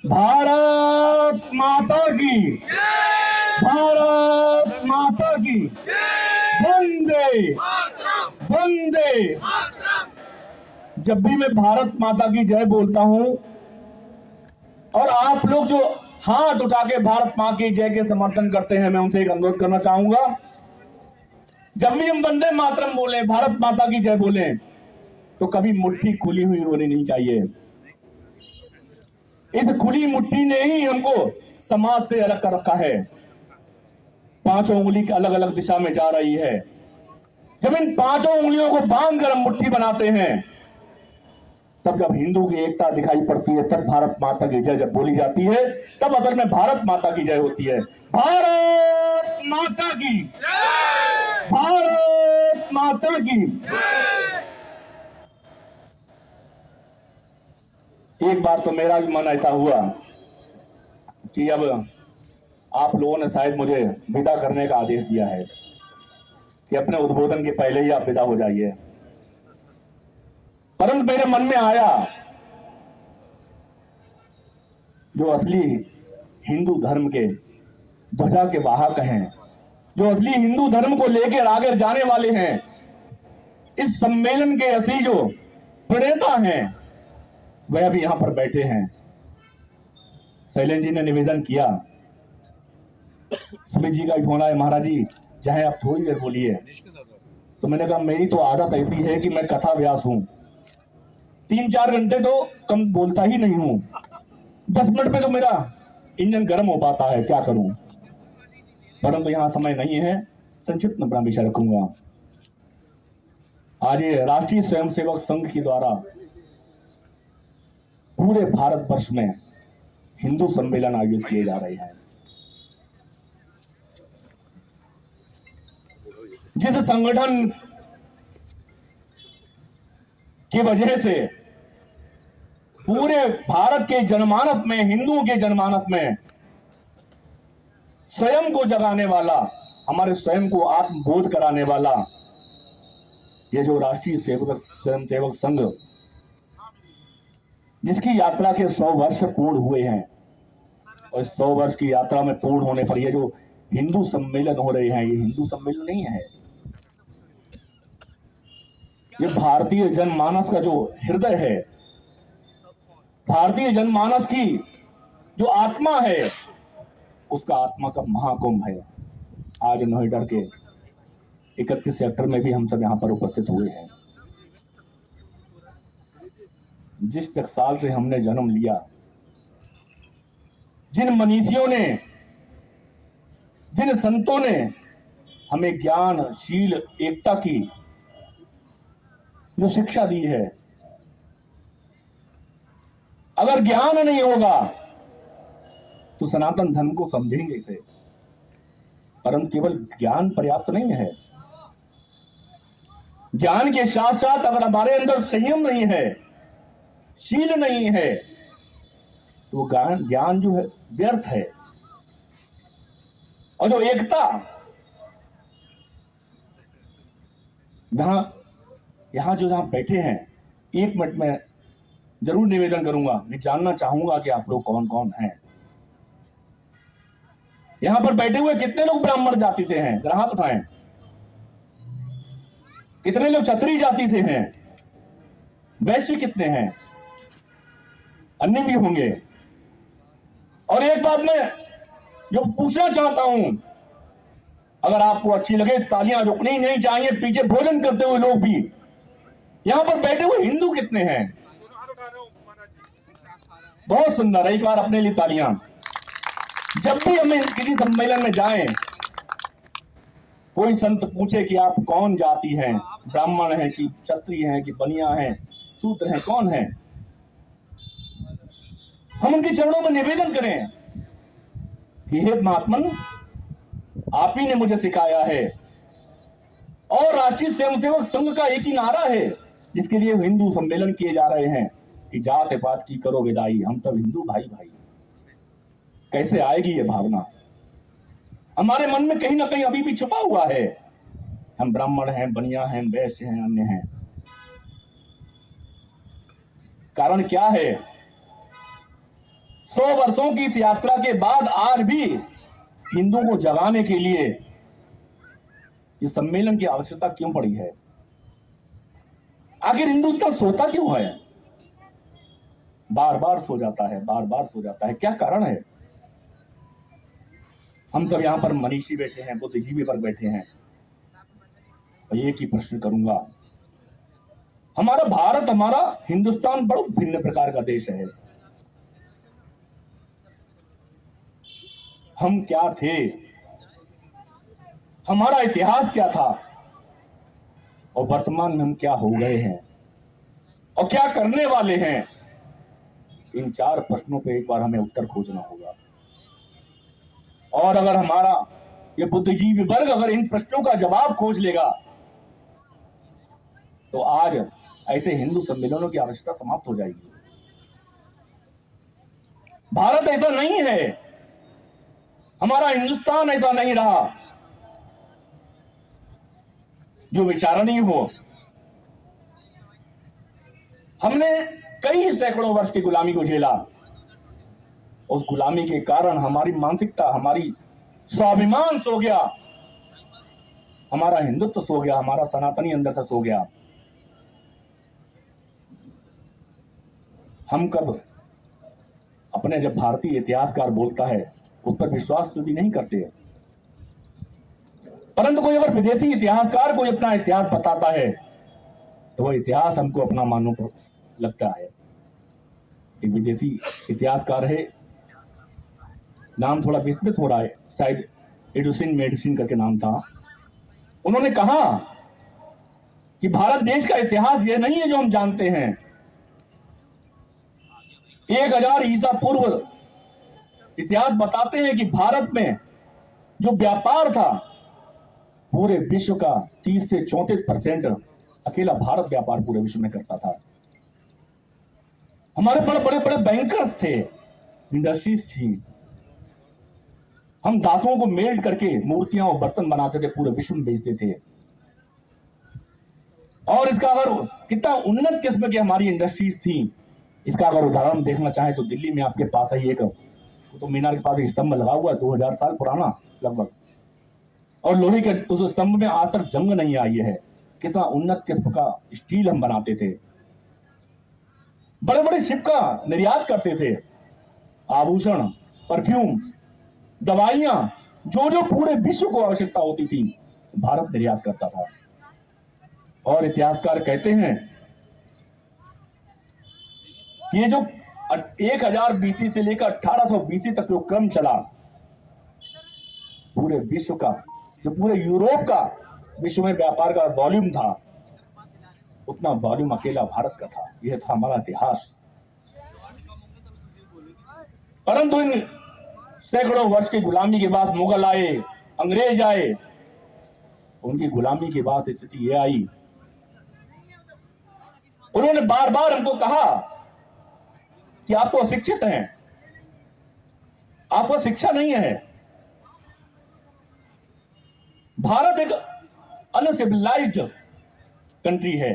भारत माता की, भारत माता की, वंदे वंदे। जब भी मैं भारत माता की जय बोलता हूं और आप लोग जो हाथ उठा के भारत मां की जय के समर्थन करते हैं, मैं उनसे एक अनुरोध करना चाहूंगा, जब भी हम वंदे मातरम बोले, भारत माता की जय बोले, तो कभी मुट्ठी खुली हुई होनी नहीं चाहिए। इस खुली मुट्ठी ने ही हमको समाज से अलग कर रखा है। पांचों उंगली अलग अलग दिशा में जा रही है। जब इन पांचों उंगलियों को बांध कर हम मुट्ठी बनाते हैं, तब जब हिंदू की एकता दिखाई पड़ती है, तब भारत माता की जय जब बोली जाती है, तब असल में भारत माता की जय होती है। भारत माता की, भारत माता की। एक बार तो मेरा भी मन ऐसा हुआ कि अब आप लोगों ने शायद मुझे विदा करने का आदेश दिया है कि अपने उद्बोधन के पहले ही आप विदा हो जाइए। परंतु मेरे मन में आया, जो असली हिंदू धर्म के ध्वजा के वाहक हैं, जो असली हिंदू धर्म को लेकर आगे जाने वाले हैं, इस सम्मेलन के असली जो प्रणेता हैं, वह अभी यहां पर बैठे हैं। शैलेंद्र जी ने निवेदन किया, सुमित जी का फोन आया, महाराज जी चाहे आप थोड़ी देर बोलिए। तो मैंने कहा मेरी तो आदत ऐसी है कि मैं कथा व्यास हूं, 3-4 घंटे तो कम बोलता ही नहीं हूं, 10 मिनट में तो मेरा इंजन गर्म हो पाता है, क्या करूं। परंतु यहां समय नहीं है, संक्षिप्त में अपना विषय रखूंगा। आज ये राष्ट्रीय स्वयंसेवक संघ के द्वारा पूरे भारतवर्ष में हिंदू सम्मेलन आयोजित किए जा रहे हैं। जिस संगठन की वजह से पूरे भारत के जनमानस में, हिंदुओं के जनमानस में स्वयं को जगाने वाला, हमारे स्वयं को आत्मबोध कराने वाला ये जो राष्ट्रीय स्वयंसेवक संघ, जिसकी यात्रा के 100 वर्ष पूर्ण हुए हैं, और इस 100 वर्ष की यात्रा में पूर्ण होने पर ये जो हिंदू सम्मेलन हो रहे हैं, ये हिंदू सम्मेलन नहीं है, ये भारतीय जनमानस का जो हृदय है, भारतीय जनमानस की जो आत्मा है, उसका आत्मा का महाकुंभ है। आज नोएडा के 31 सेक्टर में भी हम सब यहां पर उपस्थित हुए हैं। जिस टकसाल से हमने जन्म लिया, जिन मनीषियों ने, जिन संतों ने हमें ज्ञान, शील, एकता की जो शिक्षा दी है, अगर ज्ञान नहीं होगा तो सनातन धर्म को समझेंगे इसे। परंतु केवल ज्ञान पर्याप्त नहीं है, ज्ञान के साथ साथ अगर हमारे अंदर संयम नहीं है, शील नहीं है, तो वो ज्ञान जो है व्यर्थ है। और जो एकता, यहां जो जहां बैठे हैं, 1 मिनट में जरूर निवेदन करूंगा, मैं जानना चाहूंगा कि आप लोग कौन कौन हैं। यहां पर बैठे हुए कितने लोग ब्राह्मण जाति से हैं, जरा हाथ उठाएं। कितने लोग क्षत्रिय जाति से हैं, वैश्य कितने हैं, अन्य भी होंगे। और एक बात मैं जो पूछना चाहता हूं, अगर आपको अच्छी लगे तालियां रुकनी नहीं चाहिए, पीछे भोजन करते हुए लोग भी। यहां पर बैठे हुए हिंदू कितने हैं? बहुत सुंदर, एक बार अपने लिए तालियां। जब भी हम किसी सम्मेलन में जाएं, कोई संत पूछे कि आप कौन जाति हैं, ब्राह्मण हैं कि क्षत्रिय हैं कि बनिया हैं, शूद्र हैं, कौन हैं, हम उनके चरणों में निवेदन करें कि हे महात्मन, आप ही ने मुझे सिखाया है। और राष्ट्रीय स्वयंसेवक संघ का एक ही नारा है जिसके लिए हिंदू सम्मेलन किए जा रहे हैं कि जात पात की करो विदाई, हम तब हिंदू भाई भाई। कैसे आएगी ये भावना? हमारे मन में कहीं ना कहीं अभी भी छुपा हुआ है। हम ब्राह्मण हैं, बनिया हैं, वैश्य हैं, अन्य हैं। कारण क्या है? 100 वर्षों की इस यात्रा के बाद आज भी हिंदुओं को जगाने के लिए इस सम्मेलन की आवश्यकता क्यों पड़ी है? आखिर हिंदू इतना सोता क्यों है? बार बार सो जाता है, बार बार सो जाता है, क्या कारण है? हम सब यहां पर मनीषी बैठे हैं, बुद्धिजीवी वर्ग बैठे हैं, और एक ही प्रश्न करूंगा। हमारा भारत, हमारा हिंदुस्तान बड़ा भिन्न प्रकार का देश है। हम क्या थे, हमारा इतिहास क्या था, और वर्तमान में हम क्या हो गए हैं और क्या करने वाले हैं? इन 4 प्रश्नों पे एक बार हमें उत्तर खोजना होगा। और अगर हमारा ये बुद्धिजीवी वर्ग अगर इन प्रश्नों का जवाब खोज लेगा तो आज ऐसे हिंदू सम्मेलनों की आवश्यकता समाप्त हो जाएगी। भारत ऐसा नहीं है, हमारा हिंदुस्तान ऐसा नहीं रहा जो विचारणीय हो। हमने कई सैकड़ों वर्ष की गुलामी को झेला। उस गुलामी के कारण हमारी मानसिकता, हमारी स्वाभिमान सो गया, हमारा हिंदुत्व सो गया, हमारा सनातनी अंदर से सो गया। हम कब अपने, जब भारतीय इतिहासकार बोलता है उस पर विश्वास यदि नहीं करते, परंतु कोई अगर विदेशी इतिहासकार कोई अपना इतिहास बताता है तो वह इतिहास हमको अपना मानने लगता है। एक विदेशी इतिहासकार है, नाम थोड़ा विस्मृत हो रहा है, शायद एडुसिन मेडिसिन करके नाम था। उन्होंने कहा कि भारत देश का इतिहास यह नहीं है जो हम जानते हैं। 1000 ईसा पूर्व इतिहास बताते हैं कि भारत में जो व्यापार था, पूरे विश्व का 30 से 34% अकेला भारत व्यापार पूरे विश्व में करता था। हमारे बड़े बड़े बड़े बैंकर्स थे, इंडस्ट्रीज थी। हम धातुओं को मेल्ट करके मूर्तियां और बर्तन बनाते थे, पूरे विश्व में बेचते थे। और इसका अगर कितना उन्नत किस्म की हमारी इंडस्ट्रीज थी, इसका अगर उदाहरण देखना चाहें तो दिल्ली में आपके पास ही एक कुतुब मीनार के पास एक स्तंभ लगा हुआ है, 2000 साल पुराना लगभग, और लोहे के उस स्तंभ में आज तक जंग नहीं आई है। कितना उन्नत किस्म का स्टील हम बनाते थे, बड़े बड़े शिप का निर्यात करते थे, आभूषण, परफ्यूम, दवाइयां, जो जो पूरे विश्व को आवश्यकता होती थी भारत निर्यात करता था। और इतिहासकार कहते हैं ये जो 1000 बीसी से लेकर 1800 बीसी तक जो क्रम चला, पूरे विश्व का, जो पूरे यूरोप का विश्व में व्यापार का वॉल्यूम था, उतना वॉल्यूम अकेला भारत का था। यह था हमारा इतिहास। परंतु इन सैकड़ों वर्ष की गुलामी के बाद मुगल आए, अंग्रेज आए, उनकी गुलामी के बाद स्थिति यह आई, उन्होंने बार बार हमको कहा कि आप तो अशिक्षित हैं, आपको शिक्षा नहीं है। भारत एक अनसिविलाइज्ड कंट्री है,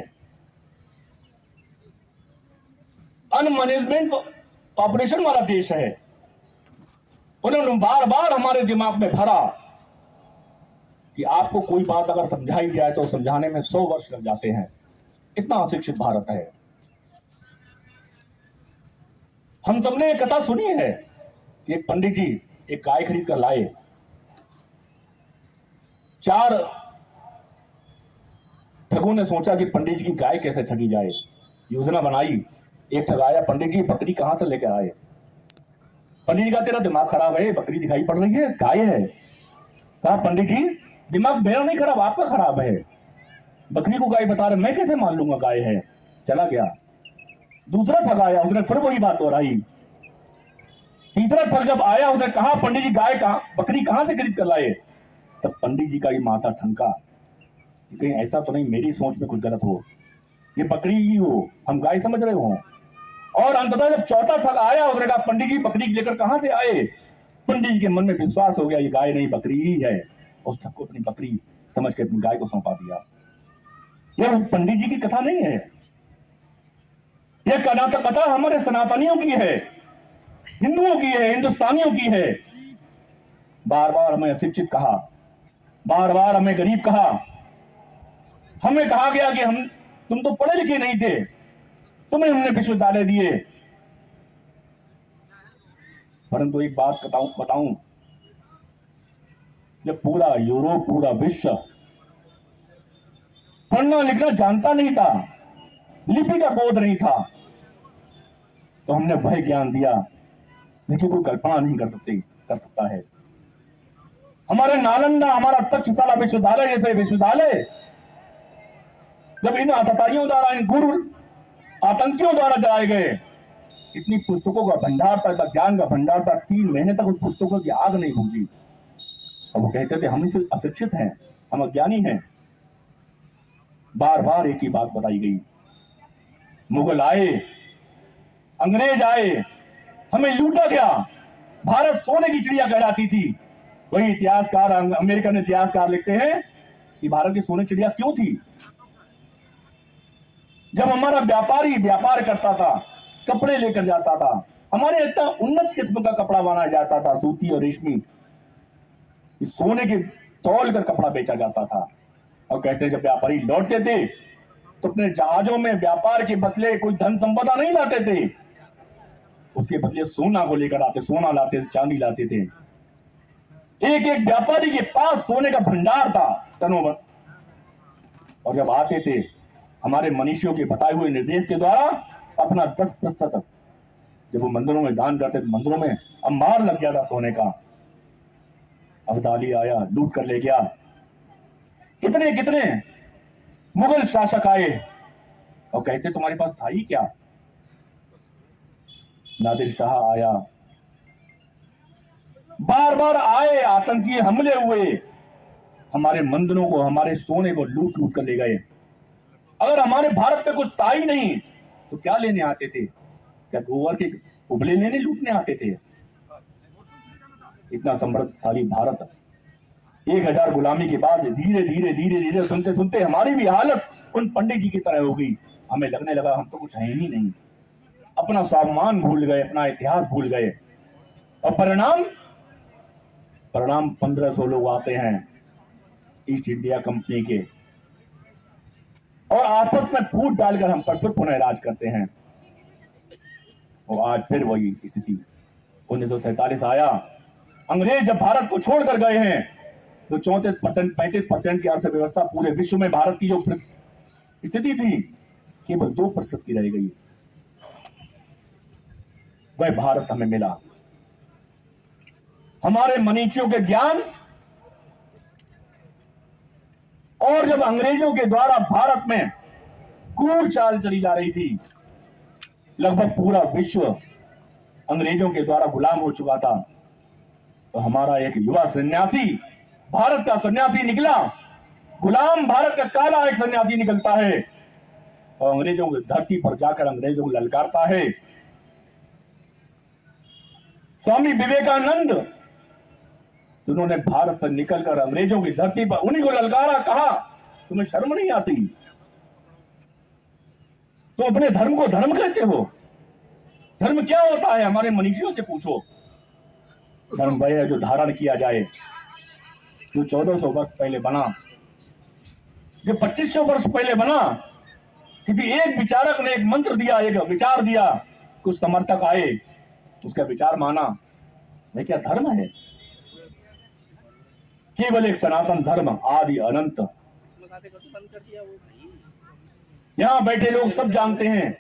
अनमैनेजमेंट ऑपरेशन वाला देश है। उन्होंने बार बार हमारे दिमाग में भरा कि आपको कोई बात अगर समझाई जाए तो समझाने में 100 वर्ष लग जाते हैं, इतना अशिक्षित भारत है। हम सबने एक कथा सुनी है कि एक पंडित जी एक गाय खरीद कर लाए, 4 ठगों ने सोचा कि पंडित जी की गाय कैसे ठगी जाए, योजना बनाई। एक ठगाया, पंडित जी बकरी कहां से लेकर आए? पंडित जी का तेरा दिमाग खराब है, बकरी दिखाई पड़ रही है, गाय है। कहा पंडित जी दिमाग मेरा नहीं खराब, आपका खराब है, बकरी को गाय बता रहे, मैं कैसे मान लूंगा गाय है। चला गया। दूसरा ठग आया, उसने फिर वही बात दोहराई। तीसरा ठग जब आया, उसने कहा पंडित जी गाय कहां, बकरी कहां से खरीद कर लाए? तब पंडित जी का ये माथा ठनका, कहीं ऐसा तो नहीं मेरी सोच में कुछ गलत हो, ये बकरी ही हो, हम गाय समझ रहे हो। और अंततः जब चौथा ठग आया, उसने कहा पंडित जी बकरी लेकर कहां से आए? पंडित जी के मन में विश्वास हो गया ये गाय नहीं बकरी ही है। उस ठग को अपनी बकरी समझ के अपनी गाय को सौंपा दिया। यह पंडित जी की कथा नहीं है, यह कथा हमारे सनातनियों की है। हिंदुओं की है, हिंदुस्तानियों की है। बार बार हमें अशिक्षित कहा, बार बार हमें गरीब कहा, हमें कहा गया कि तुम तो पढ़े लिखे नहीं थे, तुम्हें हमने विश्वविद्यालय दिए। परंतु एक बात बताऊं, जब पूरा यूरोप, पूरा विश्व पढ़ना लिखना जानता नहीं था, लिपि का बोध नहीं था, तो हमने वह ज्ञान दिया जिसकी कोई कल्पना नहीं कर सकता है। हमारे नालंदा, हमारा तक्षशिला विश्वविद्यालय जैसे विश्वविद्यालय जब इन आतताइयों द्वारा, इन गुरु आतंकियों द्वारा जलाए गए, इतनी पुस्तकों का भंडार था, ज्ञान का भंडार था, 3 महीने तक उस पुस्तकों की आग नहीं बुझी। और वो कहते थे हम इसे अशिक्षित हैं, हम अज्ञानी हैं। बार बार एक ही बात बताई गई, मुगल आए, अंग्रेज आए, हमें लूटा गया, भारत सोने की चिड़िया कहलाती थी। वही इतिहासकार, अमेरिकन इतिहासकार लिखते हैं कि भारत की सोने चिड़िया क्यों थी? जब हमारा व्यापारी व्यापार करता था, कपड़े लेकर जाता था, हमारे इतना उन्नत किस्म का कपड़ा बनाया जाता था, सूती और रेशमी, सोने के तौल कर कपड़ा बेचा जाता था। और कहते हैं जब व्यापारी लौटते थे तो अपने जहाजों में व्यापार के बदले कोई धन संपदा नहीं लाते थे, उसके बदले सोना को लेकर आते, सोना लाते थे, चांदी लाते थे। एक एक व्यापारी के पास सोने का भंडार था, टनों भर। और जब आते थे हमारे मनीषियों के बताए हुए निर्देश के द्वारा अपना 10% जब वो मंदिरों में दान करते, मंदिरों में अंबार लग गया था सोने का। अब्दाली आया, लूट कर ले गया। कितने कितने मुगल शासक आए और कहते तुम्हारे पास था ही क्या? नादिर शाह आया, बार बार आए, आतंकी हमले हुए, हमारे मंदिरों को, हमारे सोने को लूट लूट कर ले गए। अगर हमारे भारत पे कुछ था ही नहीं तो क्या लेने आते थे? क्या गोबर के उबले लेने, लूटने आते थे? इतना समृद्धशाली भारत 1000 गुलामी के बाद धीरे धीरे धीरे धीरे सुनते सुनते हमारी भी हालत उन पंडित जी की तरह हो गई। हमें लगने लगा हम तो कुछ है ही नहीं, अपना स्वाभिमान भूल गए, अपना इतिहास भूल गए। और परिणाम 1500 लोग आते हैं ईस्ट इंडिया कंपनी के, और आपस में फूट डालकर हम पर फिर पुनः राज करते हैं। और आज फिर वही स्थिति। 1947 आया, अंग्रेज जब भारत को छोड़कर गए हैं तो 34% 35% की अर्थव्यवस्था पूरे विश्व में भारत की जो स्थिति थी केवल 2% की रह गई। वह भारत हमें मिला, हमारे मनीषियों के ज्ञान। और जब अंग्रेजों के द्वारा भारत में क्रूर चाल चली जा रही थी, लगभग पूरा विश्व अंग्रेजों के द्वारा गुलाम हो चुका था, तो हमारा एक युवा सन्यासी, भारत का सन्यासी निकला। गुलाम भारत का काला एक सन्यासी निकलता है और अंग्रेजों की धरती पर जाकर अंग्रेजों को ललकारता है। स्वामी विवेकानंद, जिन्होंने भारत से निकलकर अंग्रेजों की धरती पर उन्हीं को ललकारा, कहा तुम्हें शर्म नहीं आती? तो अपने धर्म को धर्म कहते हो? धर्म क्या होता है? हमारे मनीषियों से पूछो। धर्म वह है जो धारण किया जाए, जो 1400 वर्ष पहले बना, जो 2500 वर्ष पहले बना। किसी एक विचारक ने एक मंत्र दिया, एक विचार दिया, कुछ समर्थक आए, उसका विचार माना, वह क्या धर्म है? केवल एक सनातन धर्म, आदि अनंत। यहां बैठे लोग सब जानते हैं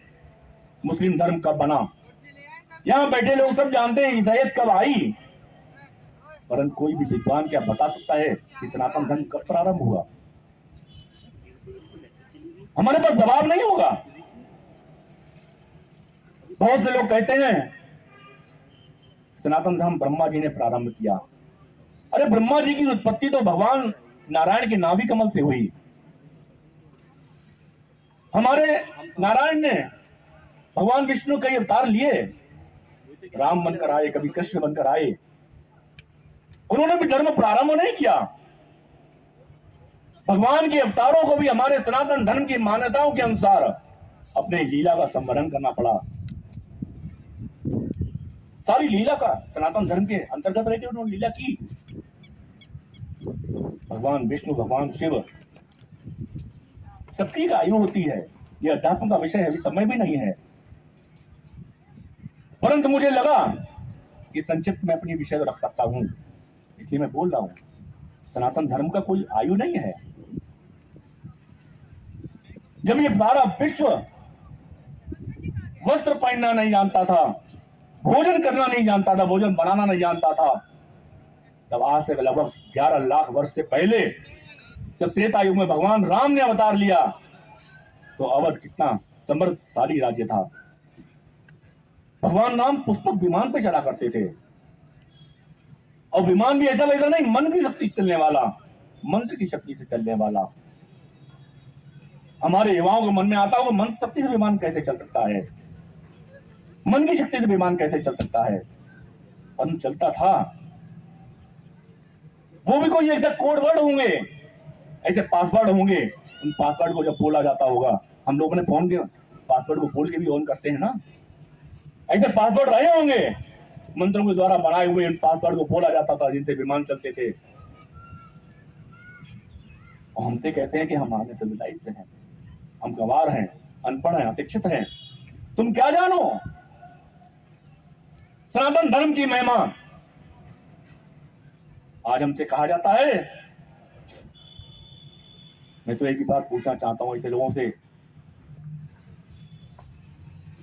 मुस्लिम धर्म कब बना, यहां बैठे लोग सब जानते हैं ईसाईयत कब आई, परंतु कोई भी विद्वान क्या बता सकता है कि सनातन धर्म कब प्रारंभ हुआ? हमारे पास जवाब नहीं होगा। बहुत से लोग कहते हैं सनातन धर्म ब्रह्मा जी ने प्रारंभ किया। अरे ब्रह्मा जी की उत्पत्ति तो भगवान नारायण के नाभि कमल से हुई। हमारे नारायण ने, भगवान विष्णु कई अवतार लिए, राम बनकर आए, कभी कृष्ण बनकर आए, उन्होंने भी धर्म प्रारंभ नहीं किया। भगवान के अवतारों को भी हमारे सनातन धर्म की मान्यताओं के अनुसार अपने लीला का संवरण करना पड़ा। सारी लीला का सनातन धर्म के अंतर्गत रहकर उन्होंने लीला की। भगवान विष्णु, भगवान शिव, सबकी एक आयु होती है। यह अध्यात्म का विषय है, अभी समय भी नहीं है, परंतु मुझे लगा कि संक्षिप्त में अपनी विषय रख सकता हूं, इसलिए मैं बोल रहा हूं। सनातन धर्म का कोई आयु नहीं है। जब ये सारा विश्व वस्त्र पहनना नहीं जानता था, भोजन करना नहीं जानता था, भोजन बनाना नहीं जानता था, तब आज से लगभग 11 लाख वर्ष से पहले जब त्रेता युग में भगवान राम ने अवतार लिया, तो अवध कितना समृद्धशाली राज्य था। भगवान राम पुष्पक विमान पे चला करते थे, और विमान भी ऐसा वैसा नहीं, मन की शक्ति से चलने वाला, मंत्र की शक्ति से चलने वाला। हमारे युवाओं के मन में आता होगा, मंत्र शक्ति से विमान कैसे चल सकता है, मन की शक्ति से विमान कैसे चल सकता है? पर चलता था। वो भी कोई ऐसे कोड वर्ड होंगे, ऐसे पासवर्ड होंगे, उन पासवर्ड को जब बोला जाता होगा, हम लोग अपने फोन के पासवर्ड को बोल के भी ऑन करते हैं ना, ऐसे पासवर्ड रहे होंगे, मंत्रों के द्वारा बनाए हुए उन पासवर्ड को बोला जाता था, जिनसे विमान चलते थे। और हमसे कहते हैं कि हम आने सिविलाइज हैं, हम गंवार हैं, अनपढ़ हैं, अशिक्षित हैं। तुम क्या जानो सनातन धर्म की महिमा? आज हमसे कहा जाता है। मैं तो एक ही बात पूछना चाहता हूं ऐसे लोगों से,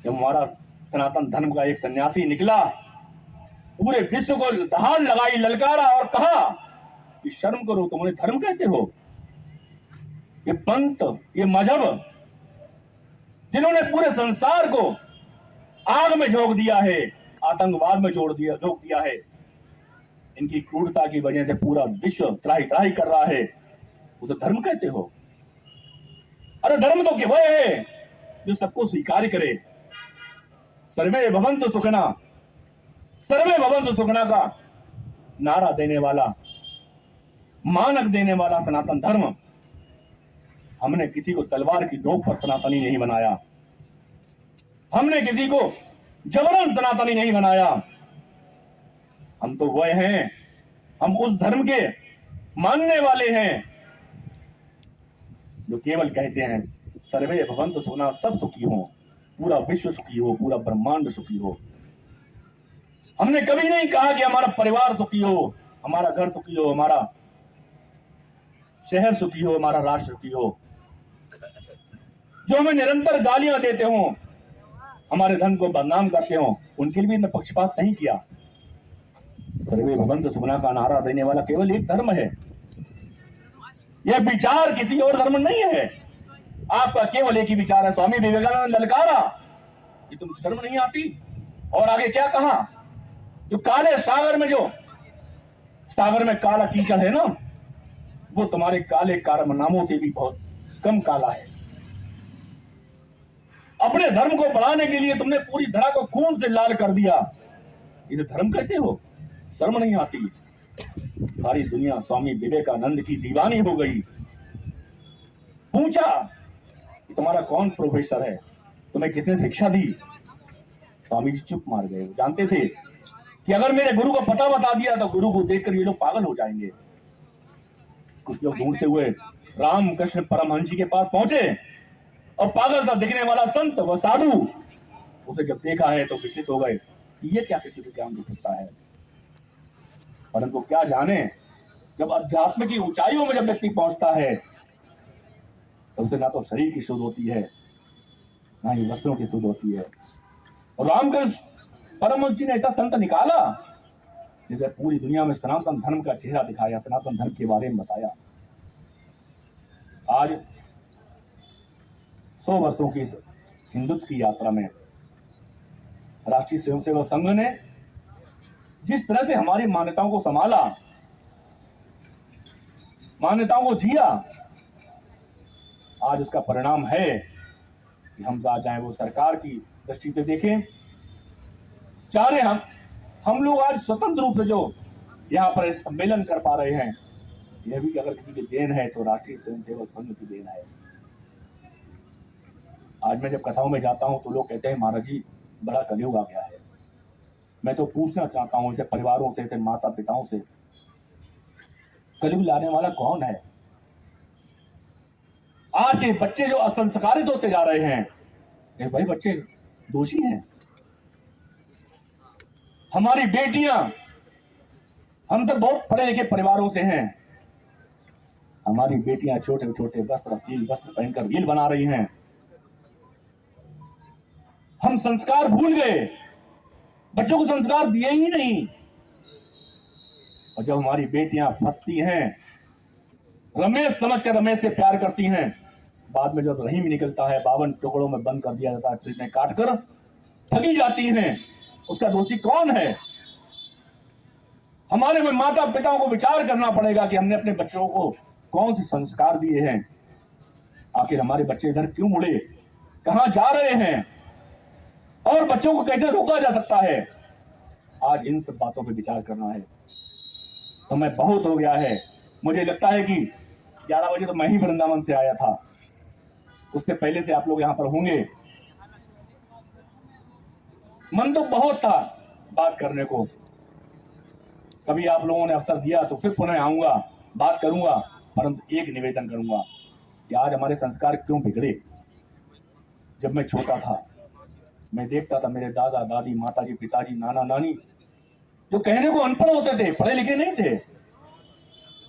जब हमारा सनातन धर्म का एक सन्यासी निकला, पूरे विश्व को दहाड़ लगाई, ललकारा और कहा कि शर्म करो, तुम उन्हें धर्म कहते हो? ये पंथ, ये मजहब, जिन्होंने पूरे संसार को आग में झोंक दिया है, आतंकवाद में झोंक दिया है, इनकी क्रूरता की वजह से पूरा विश्व त्राही त्राही कर रहा है, उसे धर्म कहते हो? अरे धर्म तो वह है जो सबको स्वीकार करे। सर्वे भवन्तु सुखिनः, सर्वे भवन्तु सुखिनः का नारा देने वाला, मानक देने वाला सनातन धर्म। हमने किसी को तलवार की नोक पर सनातनी नहीं बनाया, हमने किसी को जबरन सनातनी नहीं बनाया। हम तो वह हैं, हम उस धर्म के मानने वाले हैं जो केवल कहते हैं सर्वे भवन्तु सुखिनः, सब सुखी हो, पूरा विश्व सुखी हो, पूरा ब्रह्मांड सुखी हो। हमने कभी नहीं कहा कि हमारा परिवार सुखी हो, हमारा घर सुखी हो, हमारा शहर सुखी हो, हमारा राष्ट्र सुखी हो। जो हमें निरंतर गालियां देते हो, हमारे धर्म को बदनाम करते हो, उनके लिए भी पक्षपात नहीं किया। सर्वे भवन्तु सुखिनः का नारा देने वाला केवल एक धर्म है। यह विचार किसी और धर्म नहीं है, आपका केवल एक ही विचार है। स्वामी विवेकानंद ने ललकारा कि तुम शर्म नहीं आती, और आगे क्या कहा? जो काले सागर में, जो सागर में काला कीचड़ है ना, वो तुम्हारे काले कारनामों से भी बहुत कम काला है। अपने धर्म को बढ़ाने के लिए तुमने पूरी धरा को खून से लाल कर दिया, इसे धर्म कहते हो? शर्म नहीं आती? सारी दुनिया स्वामी विवेकानंद की दीवानी हो गई। पूछा कि तुम्हारा कौन प्रोफेसर है, तुम्हें किसने शिक्षा दी? स्वामी जी चुप मार गए। जानते थे कि अगर मेरे गुरु को पता बता दिया तो गुरु को देखकर ये लोग पागल हो जाएंगे। कुछ लोग ढूंढते हुए रामकृष्ण परमहंस जी के पास पहुंचे, और पागल सा दिखने वाला संत व साधु, उसे जब देखा है तो विचलित हो गए कि ये क्या किसी को ज्ञान दे सकता है। परंतु क्या जाने, जब अध्यात्म की ऊंचाइयों में जब व्यक्ति पहुंचता है तो उसे ना तो शरीर की शुद्ध होती है, ना ही वस्त्रों की शुद्ध होती है। और रामकृष्ण परमहंस जी ने ऐसा संत निकाला जिसे पूरी दुनिया में सनातन धर्म का चेहरा दिखाया, सनातन धर्म के बारे में बताया। आज 100 वर्षों की हिंदुत्व की यात्रा में राष्ट्रीय स्वयंसेवक संघ ने जिस तरह से हमारी मान्यताओं को संभाला, मान्यताओं को जिया, आज उसका परिणाम है कि हम चाहे वो सरकार की दृष्टि से देखें, चाहे हम लोग आज स्वतंत्र रूप से जो यहाँ पर सम्मेलन कर पा रहे हैं, यह भी अगर किसी की देन है तो राष्ट्रीय स्वयंसेवक संघ की देन है। आज मैं जब कथाओं में जाता हूं तो लोग कहते हैं महाराज जी बड़ा कलयुग आ गया है, मैं तो पूछना चाहता हूं ऐसे परिवारों से, ऐसे माता पिताओं से, कलयुग लाने वाला कौन है? आज के बच्चे जो असंस्कारित होते जा रहे हैं, ये वही बच्चे दोषी हैं। हमारी बेटियां, हम तो बहुत पढ़े लिखे परिवारों से हैं, हमारी बेटियां छोटे छोटे वस्त्र, अश्लील वस्त्र पहनकर रील बना रही हैं। हम संस्कार भूल गए, बच्चों को संस्कार दिए ही नहीं। और जब हमारी बेटियां फंसती हैं, रमेश समझकर रमेश से प्यार करती हैं, बाद में जब रहीम निकलता है 52 टुकड़ों में बंद कर दिया जाता है, ट्रेन में काटकर ठगी जाती हैं, उसका दोषी कौन है? हमारे में माता पिताओं को विचार करना पड़ेगा कि हमने अपने बच्चों को कौन से संस्कार दिए हैं। आखिर हमारे बच्चे इधर क्यों मुड़े, कहां जा रहे हैं, और बच्चों को कैसे रोका जा सकता है? आज इन सब बातों पर विचार करना है। समय बहुत हो गया है। मुझे लगता है कि 11 बजे तो मैं ही वृंदावन से आया था, उससे पहले से आप लोग यहां पर होंगे। मन तो बहुत था बात करने को, कभी आप लोगों ने अवसर दिया तो फिर पुनः आऊंगा, बात करूंगा, परंतु एक निवेदन करूंगा कि आज हमारे संस्कार क्यों बिगड़े। जब मैं छोटा था, मैं देखता था मेरे दादा दादी, माताजी पिताजी, नाना नानी, जो कहने को अनपढ़ होते थे, पढ़े लिखे नहीं थे,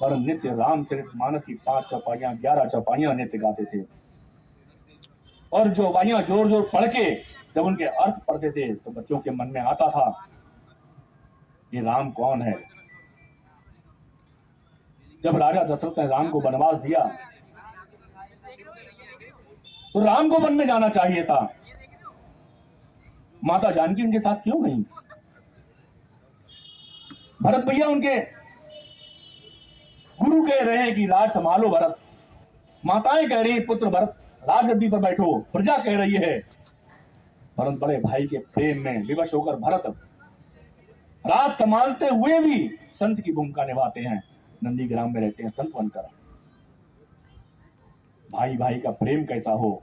पर नित्य रामचरितमानस की 5 चौपाइयां, 11 चौपाइयां नित्य गाते थे। और जो चौपाइयां जोर जोर पढ़ के जब उनके अर्थ पढ़ते थे तो बच्चों के मन में आता था ये राम कौन है। जब राजा दशरथ ने राम को वनवास दिया तो राम को वन में जाना चाहिए था, माता जानकी उनके साथ क्यों गई? भरत भैया उनके गुरु कह रहे हैं कि राज संभालो भरत, माताएं कह रही पुत्र भरत राजगद्दी पर बैठो, प्रजा कह रही है, परंतु बड़े भाई के प्रेम में विवश होकर भरत राज संभालते हुए भी संत की भूमिका निभाते हैं, नंदीग्राम में रहते हैं संत बनकर। भाई भाई का प्रेम कैसा हो,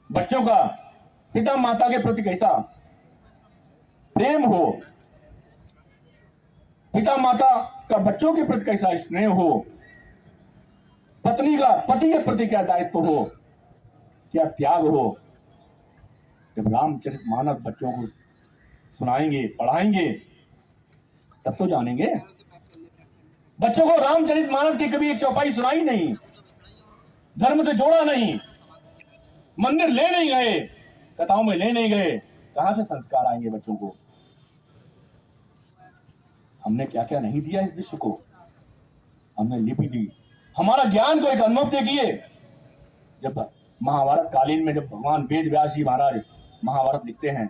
बच्चों का पिता माता के प्रति कैसा प्रेम हो, पिता माता का बच्चों के प्रति कैसा स्नेह हो, पत्नी का पति के प्रति क्या दायित्व हो, क्या त्याग हो। जब रामचरितमानस बच्चों को सुनाएंगे, पढ़ाएंगे, तब तो जानेंगे। बच्चों को रामचरितमानस की कभी एक चौपाई सुनाई नहीं, धर्म से जोड़ा नहीं, मंदिर ले नहीं गए, कथाओं में ले नहीं गए, कहां से संस्कार आएंगे बच्चों को? हमने क्या क्या नहीं दिया इस विश्व को, हमने लिपि दी। हमारा ज्ञान को एक अनुभव देखिए, जब महाभारत कालीन में जब भगवान वेद व्यास जी महाराज महाभारत लिखते हैं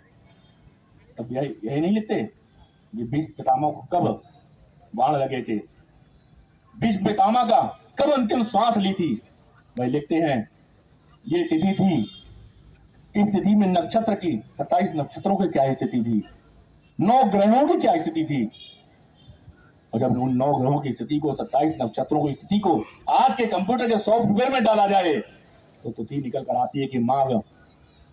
तब यही नहीं लिखते ये भीष्म पितामह को कब बाण लगे थे, भीष्म पितामह का कब अंतिम श्वास ली थी, वही लिखते हैं ये तिथि थी, इस तिथि में नक्षत्र की 27 नक्षत्रों की क्या स्थिति थी, 9 ग्रहों की क्या स्थिति थी। और जब उन 9 ग्रहों की स्थिति को, 27 नक्षत्रों की स्थिति को आज के कंप्यूटर के सॉफ्टवेयर में डाला जाए तो तिथि निकल कर आती है कि माघ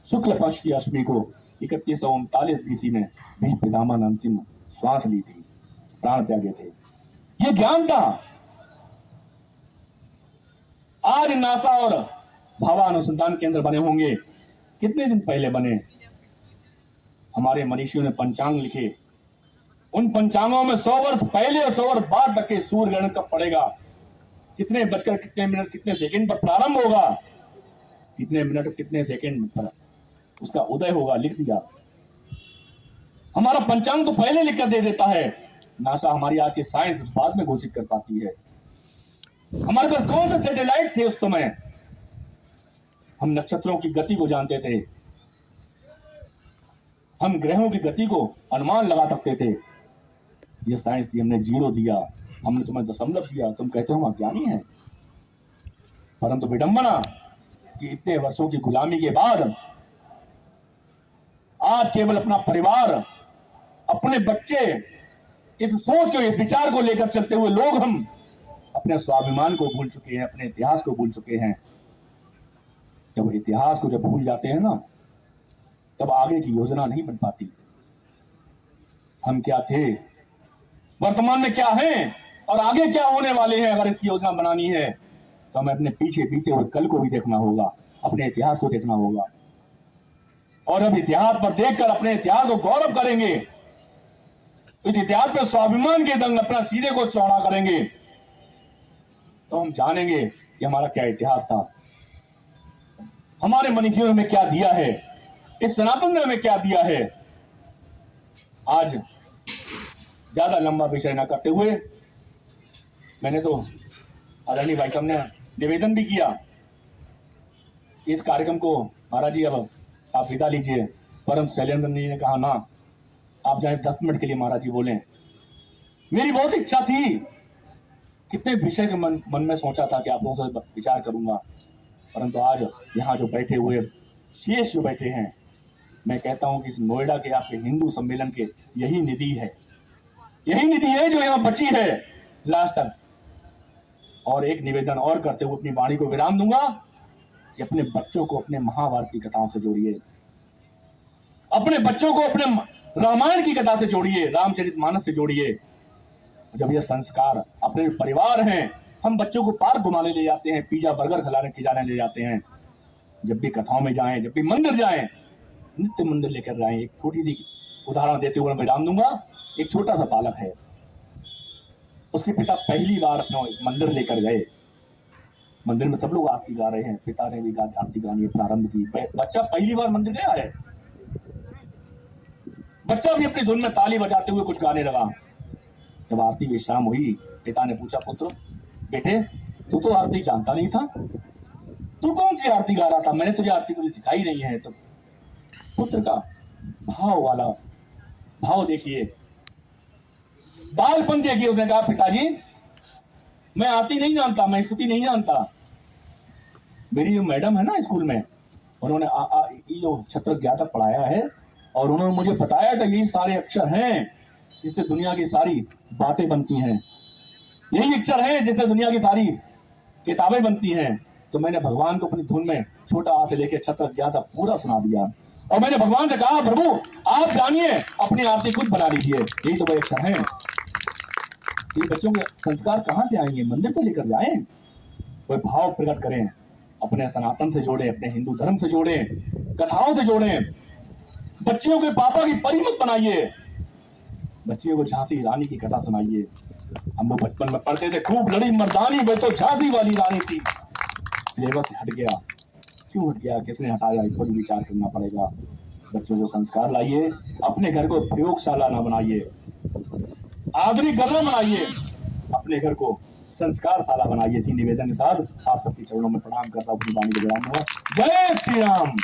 शुक्ल पक्ष की अष्टमी को 3139 BC में भीष्म पितामह ने अंतिम श्वास ली थी, प्राण त्यागे थे। ये ज्ञान था। आज नासा और भाभा अनुसंधान केंद्र बने होंगे, कितने दिन पहले बने? हमारे मनीषियों ने पंचांग लिखे, उन पंचांगों में 100 वर्ष पहले और 100 वर्ष बाद तक के सूर्य ग्रहण कब पड़ेगा, कितने बजकर कितने मिनट कितने सेकंड पर प्रारंभ होगा, कितने मिनट कितने सेकंड पर उसका उदय होगा, लिख दिया। हमारा पंचांग तो पहले लिख कर दे देता है, नासा हमारी आज की साइंस बाद में घोषित कर पाती है। हमारे पास कौन से सैटेलाइट थे उस समय? हम नक्षत्रों की गति को जानते थे, हम ग्रहों की गति को अनुमान लगा सकते थे। ये साइंस थी, हमने 0 दिया, हमने तुम्हें दशमलव दिया, तुम कहते हो हम अज्ञानी हैं। परंतु विडंबना कि इतने वर्षों की गुलामी के बाद आज केवल अपना परिवार, अपने बच्चे, इस सोच को, इस विचार को लेकर चलते हुए लोग हम अपने स्वाभिमान को भूल चुके हैं, अपने इतिहास को भूल चुके हैं। जब इतिहास को जब भूल जाते हैं ना, तब आगे की योजना नहीं बन पाती। हम क्या थे, वर्तमान में क्या हैं और आगे क्या होने वाले हैं। अगर इसकी योजना बनानी है तो हमें अपने पीछे बीते हुए कल को भी देखना होगा, अपने इतिहास को देखना होगा। और अब इतिहास पर देखकर अपने इतिहास को गौरव करेंगे, इस इतिहास पर स्वाभिमान के दंग अपना सीधे को चौड़ा करेंगे, तो हम जानेंगे कि हमारा क्या इतिहास था, हमारे मनीषियों ने हमें क्या दिया है, इस सनातन ने हमें क्या दिया है। आज ज्यादा लंबा विषय न करते हुए मैंने तो आदरणीय भाई साहब ने निवेदन भी किया कि इस कार्यक्रम को महाराज जी अब आप विदा लीजिए। परम शैलेंद्र जी ने कहा ना, आप जाए 10 मिनट के लिए महाराज जी बोलें। मेरी बहुत इच्छा थी, कितने विषय के मन में सोचा था कि आप लोगों से विचार करूंगा, परंतु आज यहाँ जो बैठे हुए शेष जो बैठे हैं, मैं कहता हूं कि इस नोएडा के आपके हिंदू सम्मेलन के यही निधि है, यही निधि है जो यहाँ बची है लास्ट तक। और एक निवेदन और करते हुए अपनी वाणी को विराम दूंगा कि अपने बच्चों को अपने महाभारत की कथाओं से जोड़िए, अपने बच्चों को अपने रामायण की कथा से जोड़िए, रामचरितमानस से जोड़िए। जब ये संस्कार अपने परिवार हैं, हम बच्चों को पार्क घुमाने ले जाते हैं, पिज्जा बर्गर खिलाने ले जाते हैं, जब भी कथाओं में जाएं, जब भी मंदिर जाएं, नित्य मंदिर लेकर जाएं। एक छोटी सी उदाहरण देते हुए मैं विराम दूंगा। एक छोटा सा बालक है, उसके पिता पहली बार अपने मंदिर लेकर गए, मंदिर में सब लोग आरती गा रहे हैं, पिता ने भी आरती गानी प्रारंभ की। बच्चा पहली बार मंदिर गया है, बच्चा भी अपनी धुन में ताली बजाते हुए कुछ गाने लगा। जब आरती विश्राम हुई, पिता ने पूछा, पुत्र बेटे तू तो आरती जानता नहीं था, तू कौन सी आरती गा रहा था, मैंने तुझे आरती कभी सिखाई नहीं है। तो पुत्र का भाव देखिए, बालपन देखिए। उसने कहा, पिताजी मैं आरती नहीं जानता, मैं स्तुति नहीं जानता। मेरी जो मैडम है ना स्कूल में, उन्होंने ये जो छत्र ज्ञातक पढ़ाया है और उन्होंने मुझे बताया था यही सारे अक्षर हैं जिससे दुनिया की सारी बातें बनती हैं, यही अक्षर हैं जिससे दुनिया की सारी किताबें बनती हैं। तो मैंने भगवान को अपनी धुन में छोटा आ से लेकर छत्र ज्ञातक पूरा सुना दिया और मैंने भगवान से कहा, प्रभु आप जानिए, अपनी आरती खुद बना लीजिए, यही तो वही अक्षर हैं। ये बच्चों के संस्कार कहां से आएंगे, मंदिर तो लेकर जाएं, कोई भाव प्रकट करें, अपने सनातन से जोड़ें, अपने हिंदू धर्म से जोड़ें, कथाओं से जोड़ें। बच्चियों के पापा की परी मत बनाइए, बच्चियों को झांसी रानी की कथा सुनाइए। हम लोग बचपन में पढ़ते थे, खूब लड़ी मर्दानी वे तो झांसी वाली रानी थी। सिलेबस हट गया, क्यों हट गया, किसने हटाया, इस पर विचार करना पड़ेगा। बच्चों को संस्कार लाइए, अपने घर को प्रयोगशाला ना बनाइए, आधुनिक घर बनाइए, अपने घर को संस्कारशाला बनाइए। इसी निवेदन के साथ आप सबके चरणों में प्रणाम करता हूँ, अपनी वाणी को विराम दूंगा। जय श्री राम।